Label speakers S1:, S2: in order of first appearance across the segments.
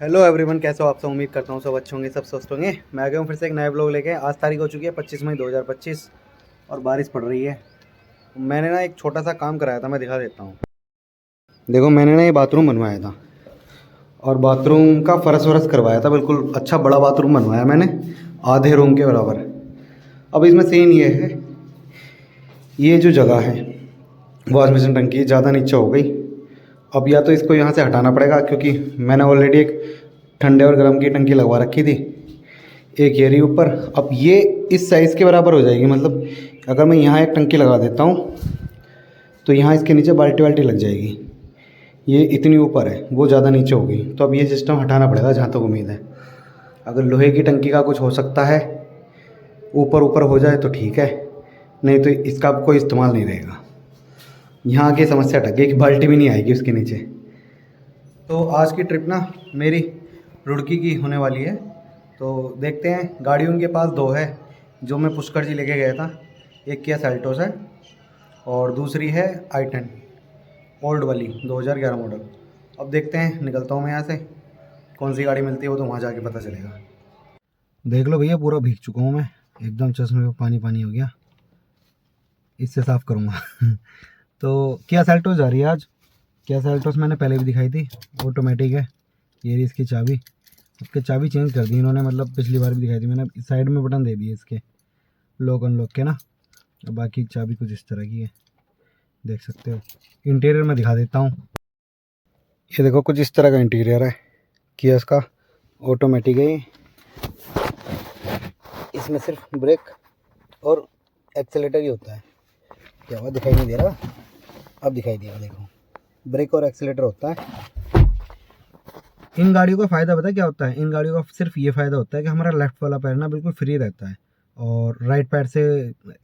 S1: Hello everyone, कैसे हो आप सब। उम्मीद करता हूँ सब अच्छे होंगे, सब स्वस्थ होंगे। मैं आ गया हूँ फिर से एक नए ब्लॉग लेके। आज तारीख हो चुकी है 25 मई 2025 और बारिश पड़ रही है। मैंने ना एक छोटा सा काम कराया था, मैं दिखा देता हूँ। देखो, मैंने ना ये बाथरूम बनवाया था और बाथरूम का फर्श वरस करवाया था। बिल्कुल अच्छा बड़ा बाथरूम बनवाया मैंने, आधे रूम के बराबर। अब इसमें सीन ये है, ये जो जगह है वॉश बेसिन टंकी ज़्यादा नीचे हो गई। अब या तो इसको यहाँ से हटाना पड़ेगा, क्योंकि मैंने ऑलरेडी एक ठंडे और गर्म की टंकी लगवा रखी थी, एक ये रही ऊपर। अब ये इस साइज़ के बराबर हो जाएगी। मतलब अगर मैं यहाँ एक टंकी लगा देता हूँ तो यहाँ इसके नीचे बाल्टी वाल्टी लग जाएगी। ये इतनी ऊपर है, वो ज़्यादा नीचे होगी। तो अब ये सिस्टम हटाना पड़ेगा जहाँ तक उम्मीद है। अगर लोहे की टंकी का कुछ हो सकता है, ऊपर ऊपर हो जाए तो ठीक है, नहीं तो इसका कोई इस्तेमाल नहीं रहेगा। यहाँ की समस्या अटक गई कि बाल्टी भी नहीं आएगी उसके नीचे। तो आज की ट्रिप ना मेरी रुड़की की होने वाली है। तो देखते हैं। गाड़ी उनके पास दो है जो मैं पुष्कर जी लेके गया था। एक किया सेल्टोस है और दूसरी है i10 ओल्ड वाली 2011 मॉडल। अब देखते हैं, निकलता हूँ मैं यहाँ से। कौन सी गाड़ी मिलती है वो तो वहाँ जाके पता चलेगा। देख लो भैया, पूरा भीग चुका हूँ मैं, एकदम चश्मे पे पानी पानी हो गया। इससे साफ़ करूँगा। तो किया सेल्टोस जा रही है आज। किया सेल्टोस मैंने पहले भी दिखाई थी, ऑटोमेटिक है। ये रही इसकी चाबी। इसके चाबी चेंज कर दी इन्होंने, मतलब पिछली बार भी दिखाई थी मैंने। साइड में बटन दे दिए इसके लॉक अनलॉक के ना। बाकी चाबी कुछ इस तरह की है, देख सकते हो। इंटीरियर में दिखा देता हूँ। ये देखो, कुछ इस तरह का इंटीरियर है किया इसका। ऑटोमेटिक है ये। इसमें सिर्फ ब्रेक और एक्सेलेटर ही होता है। क्या हुआ, दिखाई नहीं दे रहा? अब दिखाई दिया, देखो। ब्रेक और एक्सेलेटर होता है। इन गाड़ियों का फ़ायदा पता है क्या होता है? इन गाड़ियों का सिर्फ ये फ़ायदा होता है कि हमारा लेफ़्ट वाला पैर ना बिल्कुल फ्री रहता है और राइट पैर से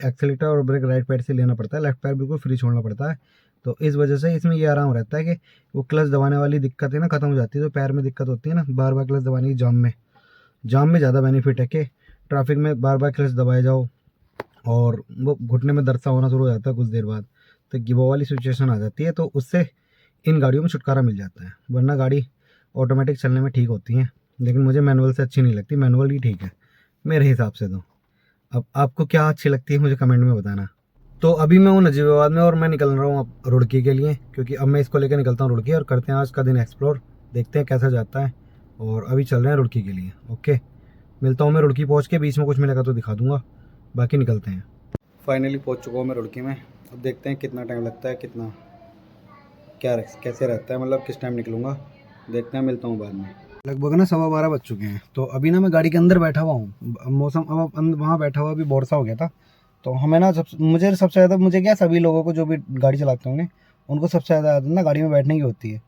S1: एक्सेलेटर और ब्रेक राइट पैर से लेना पड़ता है। लेफ़्ट पैर बिल्कुल फ्री छोड़ना पड़ता है। तो इस वजह से इसमें ये आराम रहता है कि वो क्लच दबाने वाली दिक्कत है ना, ख़त्म हो जाती है। तो पैर में दिक्कत होती है ना बार बार क्लच दबाने की, जाम में ज़्यादा बेनिफिट है कि ट्रैफिक में बार बार क्लच दबाए जाओ और वो घुटने में दर्द सा होना शुरू हो जाता है कुछ देर बाद। तो वो वाली सिचुएशन आ जाती है, तो उससे इन गाड़ियों में छुटकारा मिल जाता है। वरना गाड़ी ऑटोमेटिक चलने में ठीक होती हैं, लेकिन मुझे मैनुअल से अच्छी नहीं लगती। मैनुअल ही ठीक है मेरे हिसाब से। तो अब आपको क्या अच्छी लगती है मुझे कमेंट में बताना। तो अभी मैं हूँ नजीबाबाद में और मैं निकल रहा हूँ अब रुड़की के लिए, क्योंकि अब मैं इसको लेकर निकलता हूँ रुड़की और करते हैं आज का दिन एक्सप्लोर। देखते हैं कैसा जाता है। और अभी चल रहे हैं रुड़की के लिए। ओके, मिलता हूँ मैं रुड़की पहुँच के। बीच में कुछ मिलेगा तो दिखा दूँगा, बाकी निकलते हैं। फाइनली पहुँच चुका हूँ मैं रुड़की में। अब देखते हैं कितना टाइम लगता है, कितना क्या कैसे रहता है, मतलब किस टाइम निकलूँगा। देखते हैं, मिलता हूँ बाद में। लगभग ना 12:15 बज चुके हैं। तो अभी ना मैं गाड़ी के अंदर बैठा हुआ हूँ। मौसम अब वहाँ बैठा हुआ अभी बोरसा हो गया था। तो हमें ना मुझे सबसे ज़्यादा, मुझे क्या सभी लोगों को जो भी गाड़ी चलाते होंगे उनको सबसे ज़्यादा आदत ना गाड़ी में बैठने की होती है।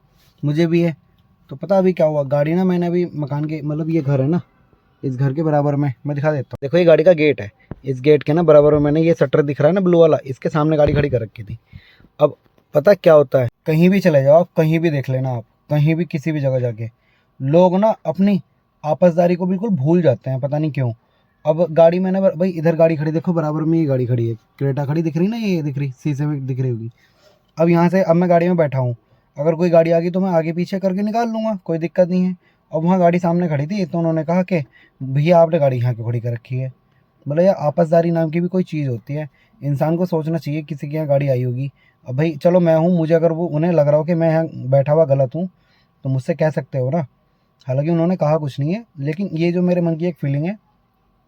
S1: मुझे भी है। तो पता अभी क्या हुआ, गाड़ी ना मैंने अभी मकान के, मतलब ये घर है ना, इस घर के बराबर में मैं दिखा देता हूँ। देखो, ये गाड़ी का गेट है। इस गेट के ना बराबर में मैंने ये शटर दिख रहा है ना ब्लू वाला, इसके सामने गाड़ी खड़ी कर रखी थी। अब पता क्या होता है, कहीं भी चले जाओ आप, कहीं भी देख लेना आप, कहीं भी किसी भी जगह जाके लोग ना अपनी आपसदारी को बिल्कुल भूल जाते हैं, पता नहीं क्यों। अब गाड़ी मैंने भाई इधर गाड़ी खड़ी, देखो बराबर में ये गाड़ी खड़ी है, क्रेटा खड़ी दिख रही ना, ये दिख रही शीशे में दिख रही होगी। अब यहाँ से अब मैं गाड़ी में बैठा हूँ, अगर कोई गाड़ी आ गई तो मैं आगे पीछे करके निकाल लूँगा, कोई दिक्कत नहीं है। अब वहाँ गाड़ी सामने खड़ी थी तो उन्होंने कहा कि भैया आपने गाड़ी यहाँ क्यों खड़ी कर रखी है। मतलब यार, आपसदारी नाम की भी कोई चीज़ होती है। इंसान को सोचना चाहिए, किसी की यहाँ गाड़ी आई होगी। अब भाई चलो मैं हूँ, मुझे अगर वो उन्हें लग रहा हो कि मैं यहाँ बैठा हुआ गलत हूँ तो मुझसे कह सकते हो ना। हालांकि उन्होंने कहा कुछ नहीं है, लेकिन ये जो मेरे मन की एक फीलिंग है,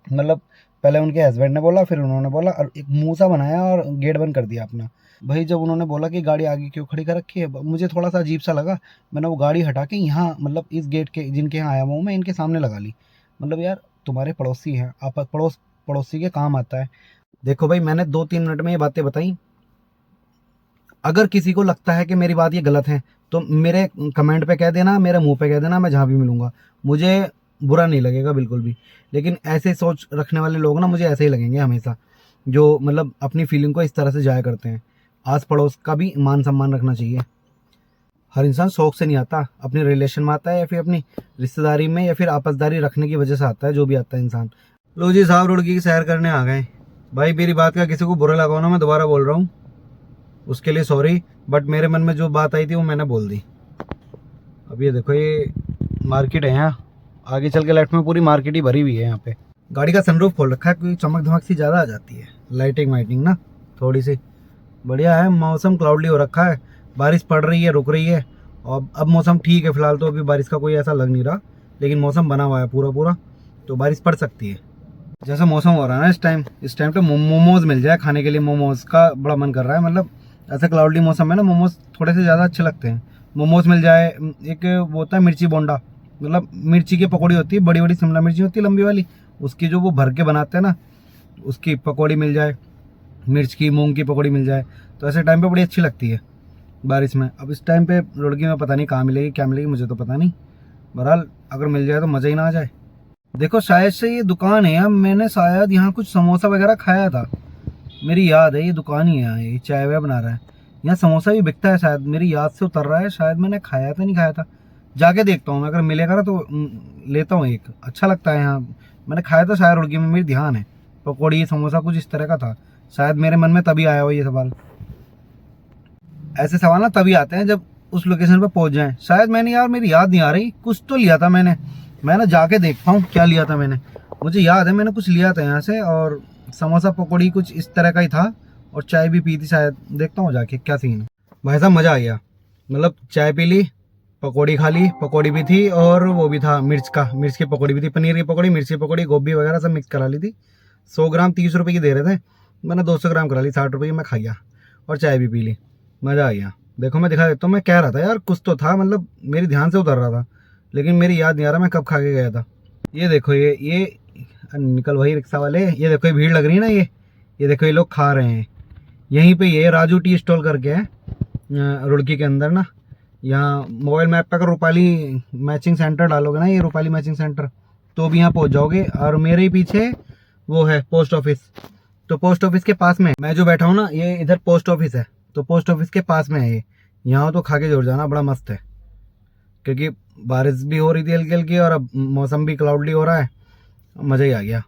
S1: मतलब पहले उनके हस्बैंड ने बोला, फिर उन्होंने बोला और एक मुँह सा बनाया और गेट बंद कर दिया अपना। भाई जब उन्होंने बोला कि गाड़ी आगे क्यों खड़ी कर रखी है, मुझे थोड़ा सा अजीब सा लगा। मैंने वो गाड़ी हटा के यहाँ, मतलब इस गेट के जिनके यहाँ आया हुआ हूँ मैं, इनके सामने लगा ली। मतलब यार, तुम्हारे पड़ोसी हैं, आप पड़ोसी के काम आता है। देखो भाई, मैंने 2-3 मिनट में ये बातें बताई। अगर किसी को लगता है कि मेरी बात ये गलत है तो मेरे कमेंट पे कह देना, मेरे मुंह पे कह देना, मैं जहाँ भी मिलूंगा मुझे बुरा नहीं लगेगा बिल्कुल भी। लेकिन ऐसे सोच रखने वाले लोग ना मुझे ऐसे ही लगेंगे हमेशा, जो मतलब अपनी फीलिंग को इस तरह से जाया करते हैं। आस पड़ोस का भी मान सम्मान रखना चाहिए। हर इंसान शौक से नहीं आता, अपने रिलेशन में आता है या फिर अपनी रिश्तेदारी में या फिर आपसदारी रखने की वजह से आता है, जो भी आता है इंसान। लो जी साहब, रुड़की की सैर करने आ गए। भाई मेरी बात का किसी को बुरा लगा ना, मैं दोबारा बोल रहा हूँ, उसके लिए सॉरी। बट मेरे मन में जो बात आई थी वो मैंने बोल दी। अब ये देखो, ये मार्केट है यहाँ, आगे चल के लेफ्ट में पूरी मार्केट ही भरी हुई है यहाँ पे। गाड़ी का सनरूफ खोल रखा है क्योंकि चमक धमक सी ज़्यादा आ जाती है, लाइटिंग वाइटिंग ना थोड़ी सी बढ़िया है। मौसम क्लाउडली हो रखा है, बारिश पड़ रही है, रुक रही है, और अब मौसम ठीक है फिलहाल तो, अभी बारिश का कोई ऐसा लग नहीं रहा, लेकिन मौसम बना हुआ है पूरा पूरा, तो बारिश पड़ सकती है। जैसा मौसम हो रहा है ना इस टाइम तो मोमोज मिल जाए खाने के लिए, मोमोज का बड़ा मन कर रहा है। मतलब ऐसा क्लाउडली मौसम है ना, मोमोज थोड़े से ज़्यादा अच्छे लगते हैं। मोमोज मिल जाए, एक वो होता है मिर्ची बोंडा, मतलब मिर्ची की पकौड़ी होती है, बड़ी बड़ी शिमला मिर्ची होती है लंबी वाली, उसकी जो वो भर के बनाते हैं ना, उसकी पकौड़ी मिल जाए, मिर्च की मूंग की पकौड़ी मिल जाए, तो ऐसे टाइम पे बड़ी अच्छी लगती है बारिश में। अब इस टाइम पे रुड़की में पता नहीं कहाँ मिलेगी, क्या मिलेगी मुझे तो पता नहीं, बहरहाल अगर मिल जाए तो मज़ा ही ना आ जाए। देखो शायद से ये दुकान है यहाँ, मैंने शायद यहाँ कुछ समोसा वगैरह खाया था, मेरी याद है ये दुकान ही है यहाँ, ये चाय वाय बना रहा है, यहाँ समोसा भी बिकता है शायद, मेरी याद से उतर रहा है, शायद मैंने खाया था नहीं खाया था, जाके देखता हूँ मैं, अगर मिलेगा ना तो लेता हूँ एक, अच्छा लगता है यहाँ। मैंने खाया था शायद रुड़की में, मेरी ध्यान है, पकौड़ी समोसा कुछ इस तरह का था शायद, मेरे मन में तभी आया हो ये सवाल। ऐसे सवाल ना तभी आते हैं जब उस लोकेशन पर पहुँच जाएँ। शायद मैंने, यार मेरी याद नहीं आ रही, कुछ तो लिया था मैंने जाके देखता हूँ क्या लिया था मैंने। मुझे याद है मैंने कुछ लिया था यहाँ से, और समोसा पकौड़ी कुछ इस तरह का ही था, और चाय भी पी थी शायद, देखता हूँ जाके क्या सीन है। भाई साहब मज़ा आ गया, मतलब चाय पी ली, पकौड़ी खा ली, पकौड़ी भी थी और वो भी था मिर्च की पकौड़ी भी थी, पनीर की पकौड़ी, मिर्च की पकौड़ी, गोभी वगैरह सब मिक्स करा ली थी। 100 ग्राम 30 रुपये की दे रहे थे, मैंने 200 ग्राम करा ली 60 रुपये की, मैं खा गया और चाय भी पी ली, मज़ा आ गया। देखो मैं दिखा देता हूँ, मैं कह रहा था यार कुछ तो था, मतलब मेरी ध्यान से उतर रहा था, लेकिन मेरी याद नहीं आ रहा मैं कब खा के गया था। ये देखो ये निकल वही रिक्शा वाले, ये देखो ये भीड़ लग रही है ना, ये देखो ये लोग खा रहे हैं यहीं पे, ये राजू टी स्टॉल करके है रुड़की के अंदर ना। यहाँ मोबाइल मैप पे अगर रूपाली मैचिंग सेंटर डालोगे ना, ये रूपाली मैचिंग सेंटर, तो भी यहाँ पहुँच जाओगे। और मेरे ही पीछे वो है पोस्ट ऑफिस, तो पोस्ट ऑफिस के पास में मैं जो बैठा हूँ ना, ये इधर पोस्ट ऑफिस है, तो पोस्ट ऑफिस के पास में है ये, यहाँ तो खा के जरूर जाना, बड़ा मस्त है। क्योंकि बारिश भी हो रही थी हल्की हल्की, और अब मौसम भी क्लाउडली हो रहा है, मज़ा ही आ गया।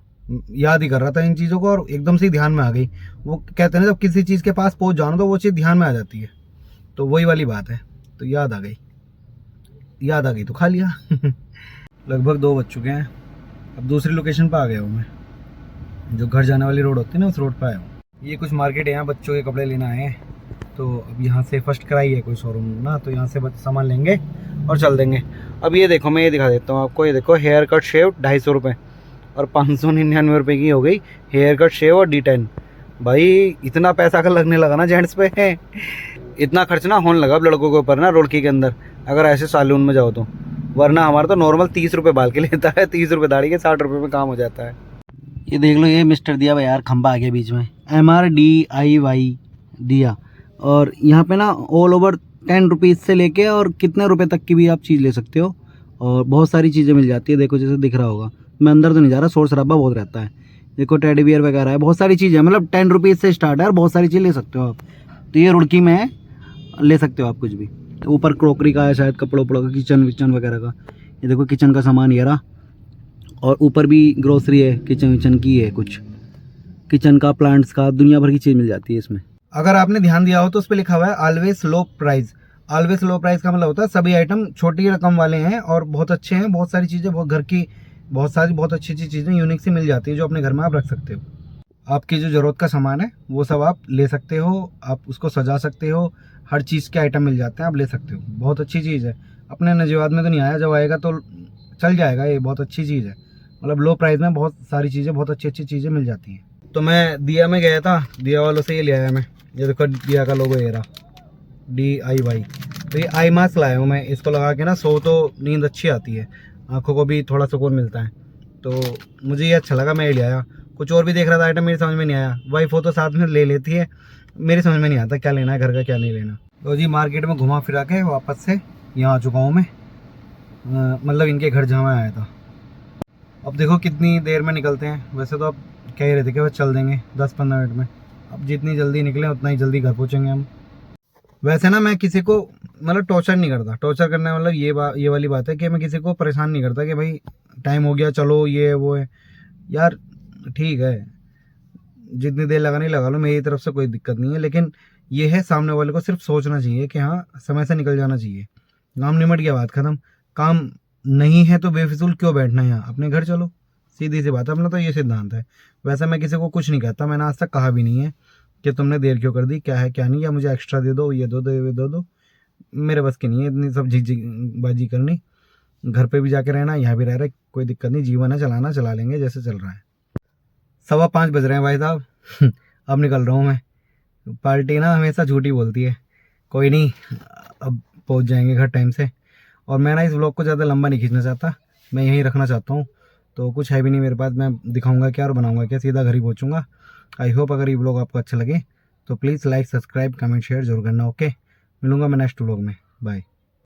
S1: याद ही कर रहा था इन चीज़ों को, और एकदम से ध्यान में आ गई। वो कहते हैं ना जब किसी चीज़ के पास पहुंच जाओ तो वो चीज़ ध्यान में आ जाती है, तो वही वाली बात है। तो याद आ गई तो खा लिया। लगभग 2 बज चुके हैं, अब दूसरी लोकेशन पर आ गया हूँ मैं, जो घर जाने वाली रोड होती है ना, उस रोड पर आया हूँ। ये कुछ मार्केट है, यहाँ बच्चों के कपड़े लेना आए हैं, तो अब यहाँ से फर्स्ट क्राई है कोई शोरूम ना, तो यहाँ से सामान लेंगे और चल देंगे। अब ये देखो मैं ये दिखा देता हूँ आपको, ये देखो हेयर कट शेव 250 रुपये और 599 रुपये की हो गई हेयर कट शेव और D10। भाई इतना पैसा का लगने लगा ना जेंट्स पे, इतना खर्च ना होने लगा अब लड़कों के ऊपर ना रुड़की के अंदर, अगर ऐसे सैलून में जाओ तो। वरना हमारा तो नॉर्मल 30 रुपये बाल के लेता है, 30 रुपये दाढ़ी के, 60 रुपये में काम हो जाता है। ये देख लो, ये मिस्टर दिया भाई यार, खंबा आ गया बीच में, MRDIY दिया। और यहाँ पे ना ऑल ओवर 10 रुपीज़ से लेके और कितने रुपए तक की भी आप चीज़ ले सकते हो, और बहुत सारी चीज़ें मिल जाती है। देखो जैसे दिख रहा होगा, मैं अंदर तो नहीं जा रहा, शोर शराबा बहुत रहता है। देखो टेडी बियर वगैरह है, बहुत सारी चीज़ें, मतलब 10 रुपीज़ से स्टार्ट है और बहुत सारी चीज़ ले सकते हो आप। तो ये रुड़की में है, ले सकते हो आप कुछ भी। ऊपर क्रोकरी का है शायद, कपड़ों का, किचन विचन वगैरह का। ये देखो किचन का सामान ये रहा, और ऊपर भी ग्रोसरी है, किचन विचन की है, कुछ किचन का, प्लांट्स का, दुनिया भर की चीज़ मिल जाती है इसमें। अगर आपने ध्यान दिया हो तो उस पर लिखा हुआ है ऑलवेज लो प्राइस। ऑलवेज लो प्राइस का मतलब होता है सभी आइटम छोटी रकम वाले हैं और बहुत अच्छे हैं, बहुत सारी चीज़ें, बहुत घर की बहुत अच्छी अच्छी चीज़ें यूनिक सी मिल जाती है, जो अपने घर में आप रख सकते हो। आपकी जो ज़रूरत का सामान है वो सब आप ले सकते हो, आप उसको सजा सकते हो, हर चीज़ के आइटम मिल जाते हैं, आप ले सकते हो। बहुत अच्छी चीज़ है, अपने नजीवाद में तो नहीं आया, जब आएगा तो चल जाएगा। ये बहुत अच्छी चीज़ है, मतलब लो प्राइस में बहुत सारी चीज़ें, बहुत अच्छी अच्छी चीज़ें मिल जाती हैं। तो मैं दिया में गया था, दिया वालों से ये ले आया मैं, ये देखो दिया का लोगो ये रहा DIY। तो ये आई मास्क लाया हूँ मैं, इसको लगा के ना सो तो नींद अच्छी आती है, आँखों को भी थोड़ा सुकून मिलता है, तो मुझे ये अच्छा लगा, मैं ये ले आया। कुछ और भी देख रहा था आइटम, मेरी समझ में नहीं आया, वाइफ हो तो साथ में ले लेती है, मेरी समझ में नहीं आता क्या लेना है घर का क्या नहीं लेना। तो जी मार्केट में घुमा फिरा के वापस से यहाँ आ चुका हूँ मैं, मतलब इनके घर जहाँ मैं आया था। अब देखो कितनी देर में निकलते हैं, वैसे तो अब कह रहे थे कि बस चल देंगे 10-15 मिनट में, अब जितनी जल्दी निकले उतना ही जल्दी घर पहुँचेंगे हम। वैसे ना मैं किसी को मतलब टॉर्चर नहीं करता, टॉर्चर करने मतलब ये वाली बात है कि मैं किसी को परेशान नहीं करता कि भाई टाइम हो गया चलो ये वो है, यार ठीक है जितनी देर लगानी लगा लो, मेरी तरफ से कोई दिक्कत नहीं है। लेकिन ये है सामने वाले को सिर्फ सोचना चाहिए कि हाँ समय से निकल जाना चाहिए, काम निमट गया, बात ख़त्म। काम नहीं है तो बेफिजूल क्यों बैठना है यहाँ, अपने घर चलो, सीधी सी बात है। अपना तो ये सिद्धांत है। वैसे मैं किसी को कुछ नहीं कहता, मैंने आज तक कहा भी नहीं है कि तुमने देर क्यों कर दी, क्या है क्या नहीं, या मुझे एक्स्ट्रा दे दो, ये दो दो, ये दो दो। मेरे बस की नहीं है इतनी सब झिकझिकबाजी करनी। घर पे भी जाके रहना, यहाँ भी रह रहे, कोई दिक्कत नहीं, जीवन है, चलाना चला लेंगे जैसे चल रहा है। 5:15 बज रहे हैं भाई साहब। अब निकल रहा हूँ मैं। पार्टी ना हमेशा झूठी बोलती है। कोई नहीं, अब पहुँच जाएंगे घर टाइम से। और मैं ना इस व्लॉग को ज़्यादा लंबा नहीं खींचना चाहता, मैं यहीं रखना चाहता हूँ। तो कुछ है भी नहीं मेरे पास, मैं दिखाऊंगा क्या और बनाऊंगा क्या, सीधा घर ही पहुँचूंगा। आई होप अगर ये व्लॉग आपको अच्छा लगे तो please like, subscribe, comment, share जरूर करना। ओके, मिलूंगा मैं नेक्स्ट व्लॉग में। बाय।